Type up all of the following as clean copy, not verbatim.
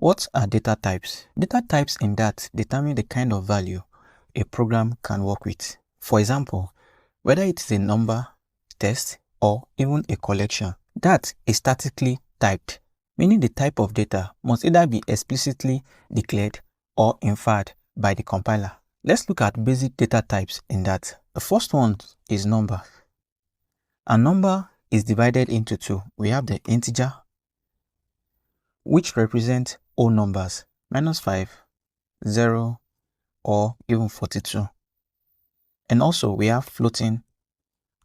What are data types? Data types in that determine the kind of value a program can work with. For example, whether it is a number, text, or even a collection. That is statically typed, meaning the type of data must either be explicitly declared or inferred by the compiler. Let's look at basic data types in that. The first one is number. A number is divided into two. We have the integer, which represent whole numbers, -5, 0, or even 42. And also we have floating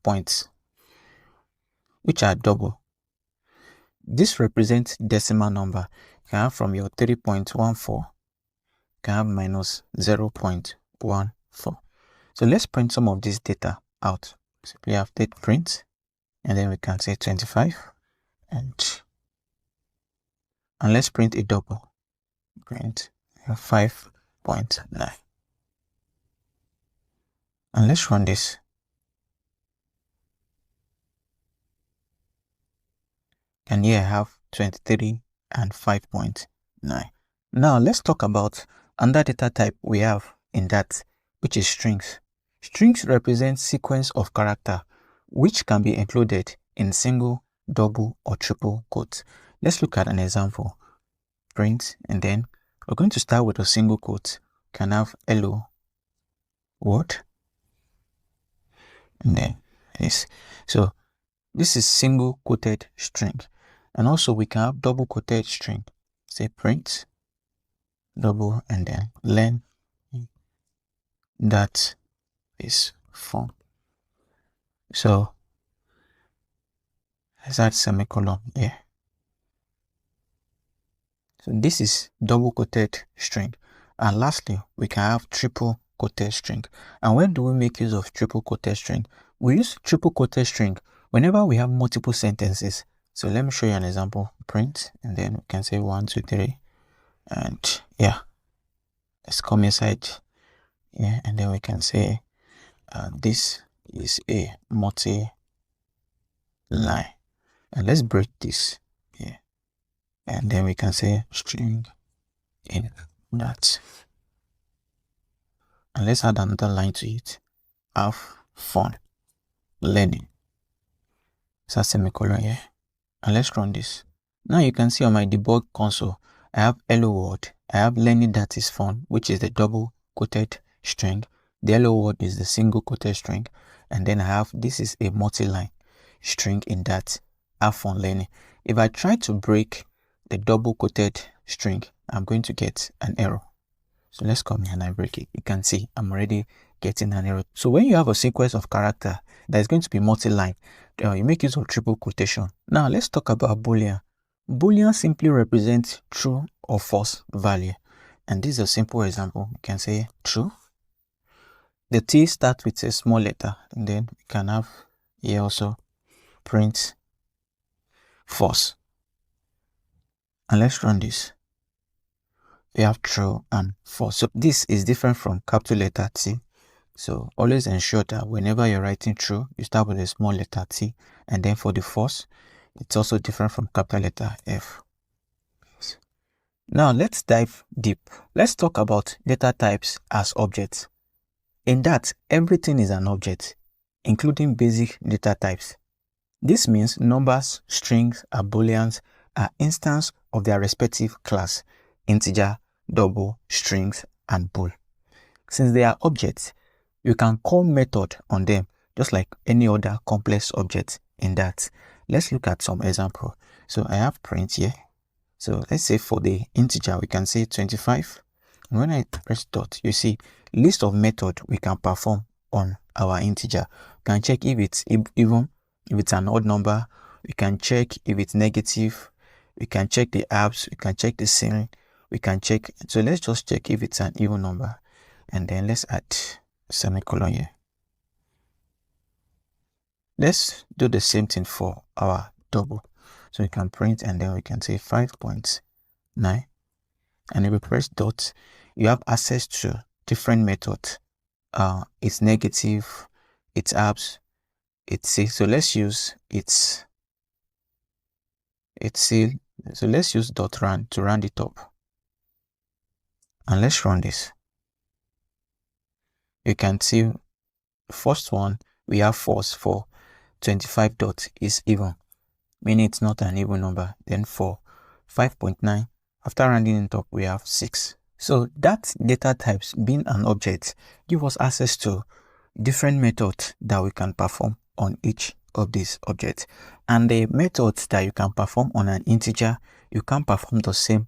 points, which are double. This represents decimal number. You can have from your 3.14, you can have -0.14. So let's print some of this data out. So we have date print, and then we can say 25, and let's print a double. Print 5.9. And let's run this. And here I have 23 and 5.9. Now let's talk about another data type we have in that, which is strings. Strings represent sequence of character which can be included in single, double, or triple quotes. Let's look at an example. Print, and then we're going to start with a single quote. Can have hello world, and then this. So this is single quoted string. And also we can have double quoted string. Say print, double, and then learn that is fun. So let's add semicolon here. So this is double quoted string. And lastly, we can have triple quoted string. And when do we make use of triple quoted string? We use triple quoted string whenever we have multiple sentences. So let me show you an example. Print, and then we can say 1, 2, 3, and yeah, let's come inside here, and then we can say this is a multi-line, and let's break this here, and then we can say string in that, and let's add another line to it. Have fun learning. So semicolon here. And let's run this. Now you can see on my debug console, I have hello world, I have learning that is fun, which is the double quoted string. The hello world is the single quoted string. And then I have, this is a multi-line string in that, have fun learning. If I try to break the double quoted string, I'm going to get an error. So let's come here and I break it. You can see I'm already getting an error. So when you have a sequence of character that is going to be multi-line, you make use of triple quotation. Now let's talk about boolean. Boolean simply represents true or false value. And this is a simple example. You can say true. The T starts with a small letter, and then we can have here also print false. And let's run this. We have true and false. So this is different from capital letter T. So always ensure that whenever you're writing true, you start with a small letter T, and then for the false, it's also different from capital letter F. Now let's dive deep. Let's talk about data types as objects. In that, everything is an object, including basic data types. This means numbers, strings, and booleans are instances of their respective class: integer, double, strings, and bool. Since they are objects, you can call method on them just like any other complex object in that. Let's look at some example. So I have print here. So let's say for the integer, we can say 25. And when I press dot, you see list of method we can perform on our integer. We can check if it's even, if it's an odd number. We can check if it's negative. We can check the abs. We can check the ceiling. We can check. So let's just check if it's an even number. And then let's add semicolon here. Let's do the same thing for our double. So we can print, and then we can say 5.9. And if we press dot, you have access to different methods. It's negative, it's abs, it's C. So let's use it's C. So let's use dot run to round it up. And let's run this. You can see first one, we have false for 25 dot is even, meaning it's not an even number. Then for 5.9, after rounding it up, we have 6. So that data types being an object give us access to different methods that we can perform on each of these objects. And the methods that you can perform on an integer, you can perform the same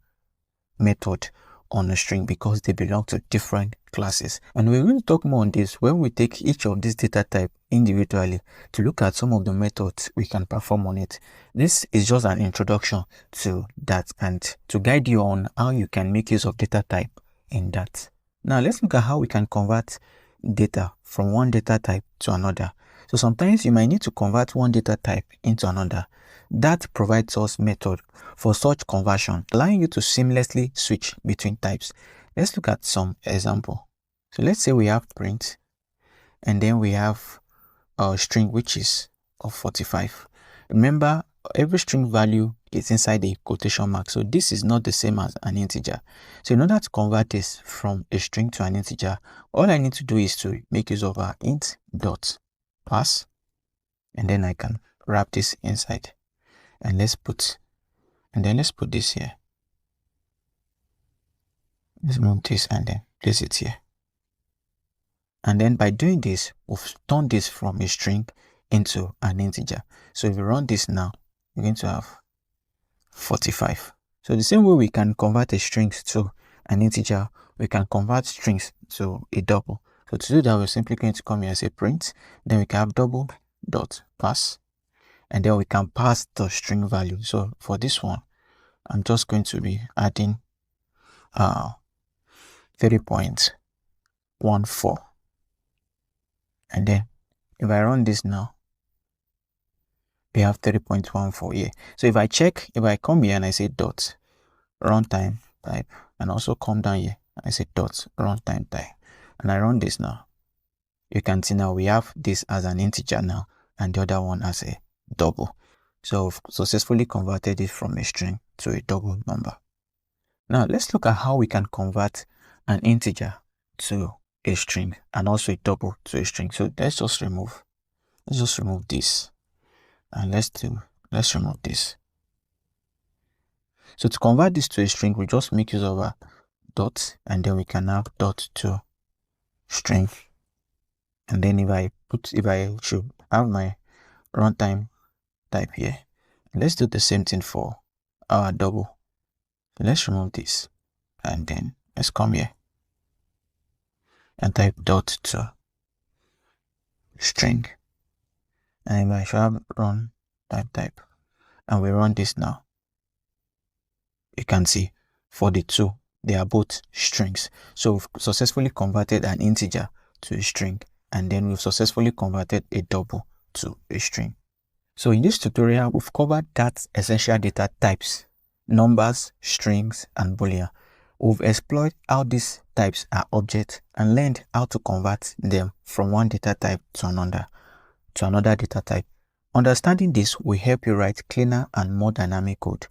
method on a string because they belong to different classes. And we're going to talk more on this when we take each of these data type individually to look at some of the methods we can perform on it. This is just an introduction to that and to guide you on how you can make use of data type in that. Now let's look at how we can convert data from one data type to another. So sometimes you might need to convert one data type into another. That provides us method for such conversion, allowing you to seamlessly switch between types. Let's look at some example. So let's say we have print, and then we have a string which is of 45. Remember, every string value is inside a quotation mark, so this is not the same as an integer. So in order to convert this from a string to an integer, all I need to do is to make use of our int dot pass, and then I can wrap this inside. And let's put this here. Let's move this and then place it here. And then by doing this, we've turned this from a string into an integer. So if we run this now, we're going to have 45. So the same way we can convert a string to an integer, we can convert strings to a double. So to do that, we're simply going to come here and say print. Then we can have double dot pass. And then we can pass the string value. So for this one, I'm just going to be adding 30.14. And then if I run this now, we have 30.14 here. So if I come here and I say dot runtime type, and also come down here and I say dot runtime type, and I run this now, you can see now we have this as an integer now, and the other one as a double. So we've successfully converted it from a string to a double number. Now let's look at how we can convert an integer to a string and also a double to a string. So let's just remove this, and let's remove this. So to convert this to a string, we just make use of a dot, and then we can have dot to string. And then if I should have my runtime type here, let's do the same thing for our double. So let's remove this, and then let's come here and type dot to string. And if I should have run type, and we run this now, you can see for the two, they are both strings. So we've successfully converted an integer to a string, and then we've successfully converted a double to a string. So in this tutorial, we've covered that essential data types: numbers, strings, and boolean. We've explored how these types are objects and learned how to convert them from one data type to another data type. Understanding this will help you write cleaner and more dynamic code.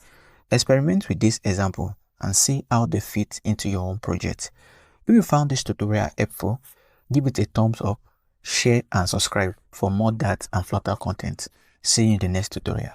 Experiment with this example and see how they fit into your own project. If you found this tutorial helpful, give it a thumbs up, share and subscribe for more Dart and Flutter content. See you in the next tutorial.